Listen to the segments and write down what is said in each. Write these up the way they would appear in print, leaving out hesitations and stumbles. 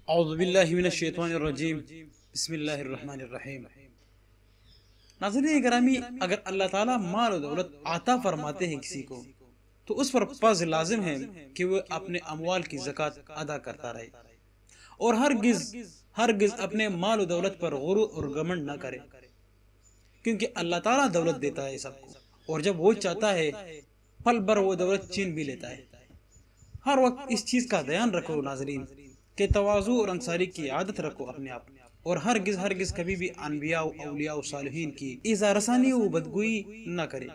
اعوذ باللہ من الشیطان الرجیم، بسم اللہ الرحمن الرحیم۔ ناظرین گرامی، اگر اللہ تعالیٰ مال و دولت عطا فرماتے ہیں کسی کو تو اس پر فرض لازم ہے کہ وہ اپنے اموال کی زکوٰۃ ادا کرتا رہے اور ہرگز اپنے مال و دولت پر غرور اور گھمنڈ نہ کرے، کیونکہ اللہ تعالیٰ دولت دیتا ہے سب کو، اور جب وہ چاہتا ہے پل بھر وہ دولت چھین بھی لیتا ہے۔ ہر وقت اس چیز کا دھیان رکھو ناظرین کہ تواضع اور انصاری کی عادت رکھو اپنے آپ، اور ہرگز کبھی بھی انبیاء و اولیاء و صالحین کی ایذا رسانی و بدگوئی نہ کرے۔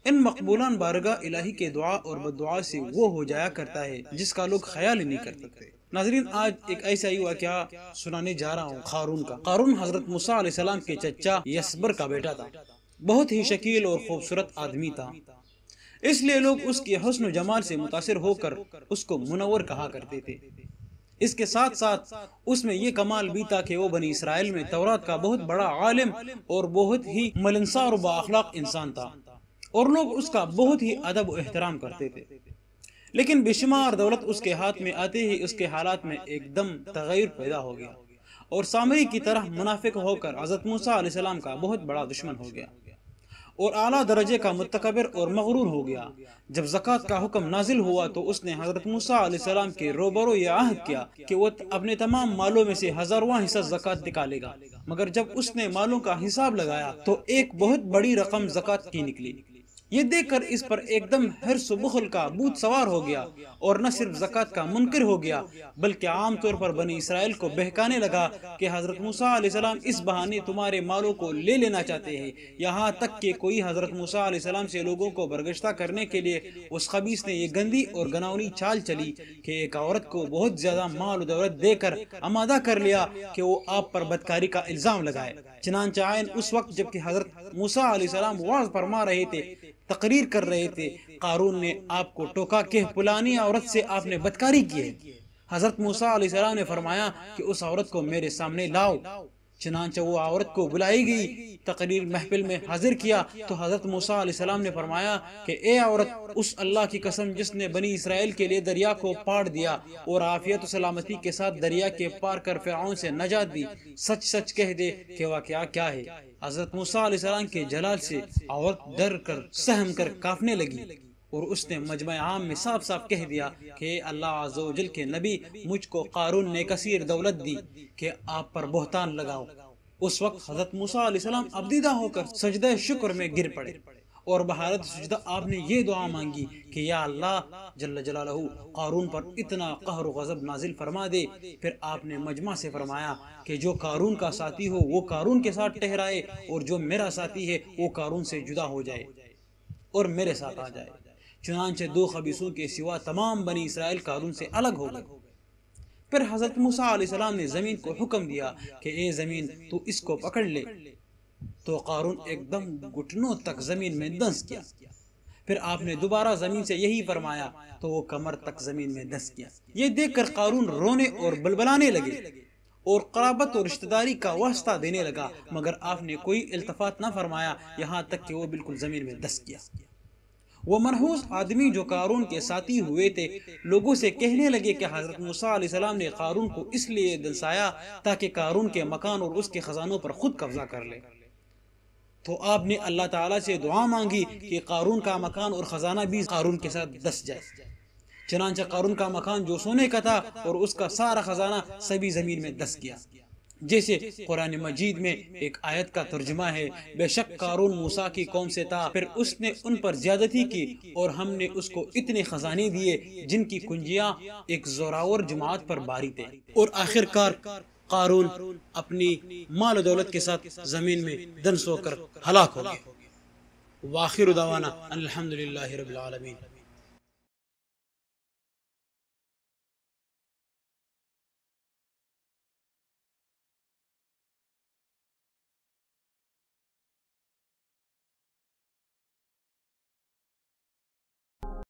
ان مقبولان بارگاہ الہی کے دعا اور بددعا سے وہ ہو جایا کرتا ہے جس کا لوگ خیال ہی نہیں کر سکتے۔ ناظرین، آج ایک ایسا ہی واقعہ سنانے جا رہا ہوں قارون کا۔ قارون حضرت موسیٰ علیہ السلام کے چچا یسبر کا بیٹا تھا۔ بہت ہی شکیل اور خوبصورت آدمی تھا، اس لیے لوگ اس کے حسن و جمال سے متاثر ہو کر اس کو منور کہا کرتے تھے۔ اس کے ساتھ ساتھ اس میں یہ کمال بھی تھا کہ وہ بنی اسرائیل میں تورات کا بہت بڑا عالم اور بہت ہی ملنسار و بااخلاق انسان تھا، اور لوگ اس کا بہت ہی ادب و احترام کرتے تھے۔ لیکن بے شمار دولت اس کے ہاتھ میں آتے ہی اس کے حالات میں ایک دم تغیر پیدا ہو گیا، اور سامری کی طرح منافق ہو کر حضرت موسیٰ علیہ السلام کا بہت بڑا دشمن ہو گیا اور اعلیٰ درجے کا متکبر اور مغرور ہو گیا۔ جب زکوٰۃ کا حکم نازل ہوا تو اس نے حضرت موسیٰ علیہ السلام کے روبرو یہ عہد کیا کہ وہ اپنے تمام مالوں میں سے 1000واں حصہ زکوٰۃ نکالے گا، مگر جب اس نے مالوں کا حساب لگایا تو ایک بہت بڑی رقم زکوٰۃ کی نکلی۔ یہ دیکھ کر اس پر ایک دم حرص و بخل کا بھوت سوار ہو گیا، اور نہ صرف زکوٰۃ کا منکر ہو گیا بلکہ عام طور پر بنی اسرائیل کو بہکانے لگا کہ حضرت موسیٰ علیہ السلام اس بہانے تمہارے مالوں کو لے لینا چاہتے ہیں۔ یہاں تک کہ کوئی حضرت موسیٰ علیہ السلام سے لوگوں کو برگشتہ کرنے کے لیے اس خبیث نے یہ گندی اور گناؤنی چال چلی کہ ایک عورت کو بہت زیادہ مال و دولت دے کر آمادہ کر لیا کہ وہ آپ پر بدکاری کا الزام لگائے۔ چنانچہ عین اس وقت جبکہ حضرت موسیٰ علیہ السلام وعظ فرما رہے تھے، تقریر کر رہے تھے، قارون نے آپ کو ٹوکا کہ فلانی عورت سے آپ نے بدکاری کی ہے۔ حضرت موسیٰ علیہ السلام نے فرمایا کہ اس عورت کو میرے سامنے لاؤ۔ چنانچہ وہ عورت کو بلائی گئی، تقریر محفل میں حاضر کیا تو حضرت موسیٰ علیہ السلام نے فرمایا کہ اے عورت، اس اللہ کی قسم جس نے بنی اسرائیل کے لیے دریا کو پاڑ دیا اور عافیت و سلامتی کے ساتھ دریا کے پار کر فرعون سے نجات دی، سچ سچ کہہ دے کہ واقعہ کیا ہے۔ حضرت موسیٰ علیہ السلام کے جلال سے عورت ڈر کر سہم کر کانپنے لگی، اور اس نے مجمع عام میں صاف صاف کہہ دیا کہ اللہ عز و جل کے نبی، مجھ کو قارون نے کثیر دولت دی کہ آپ پر بہتان لگاؤ۔ اس وقت حضرت موسیٰ علیہ السلام ابدیدہ ہو کر سجدہ شکر میں گر پڑے، اور بحالت سجدہ آپ نے یہ دعا مانگی کہ یا اللہ جل جلالہ قارون پر اتنا قہر و غضب نازل فرما دے۔ پھر آپ نے مجمع سے فرمایا کہ جو قارون کا ساتھی ہو وہ قارون کے ساتھ ٹہرائے، اور جو میرا ساتھی ہے وہ قارون سے جدا ہو جائے اور میرے ساتھ آ جائے۔ چنانچہ 2 خبیثوں کے سوا تمام بنی اسرائیل قارون سے الگ ہو گئے۔ پھر حضرت موسیٰ علیہ السلام نے زمین کو حکم دیا کہ اے زمین تو اس کو پکڑ لے، تو قارون ایک دم گھٹنوں تک زمین میں دنس گیا۔ پھر آپ نے دوبارہ زمین سے یہی فرمایا تو وہ کمر تک زمین میں دنس گیا۔ یہ دیکھ کر قارون رونے اور بلبلانے لگے اور قرابت اور رشتہ داری کا واسطہ دینے لگا، مگر آپ نے کوئی التفات نہ فرمایا، یہاں تک کہ وہ بالکل زمین میں دنس گیا۔ وہ منحوس آدمی جو قارون کے ساتھی ہوئے تھے لوگوں سے کہنے لگے کہ حضرت موسیٰ علیہ السلام نے قارون کو اس لیے دنسایا تاکہ قارون کے مکان اور اس کے خزانوں پر خود قبضہ کر لے۔ تو آپ نے اللہ تعالیٰ سے دعا مانگی کہ قارون کا مکان اور خزانہ بھی قارون کے ساتھ دس جائے۔ چنانچہ قارون کا مکان جو سونے کا تھا اور اس کا سارا خزانہ سبھی زمین میں دس گیا۔ جیسے قرآن مجید میں ایک آیت کا ترجمہ ہے، بے شک قارون موسیٰ کی قوم سے تھا، پھر اس نے ان پر زیادتی کی اور ہم نے اس کو اتنے خزانے دیے جن کی کنجیاں ایک زوراور جماعت پر باری تھے، اور آخر کار قارون اپنی مال و دولت کے ساتھ زمین میں دنس ہو کر ہلاک ہو گیا۔ وآخر دعوانا الحمدللہ رب العالمین۔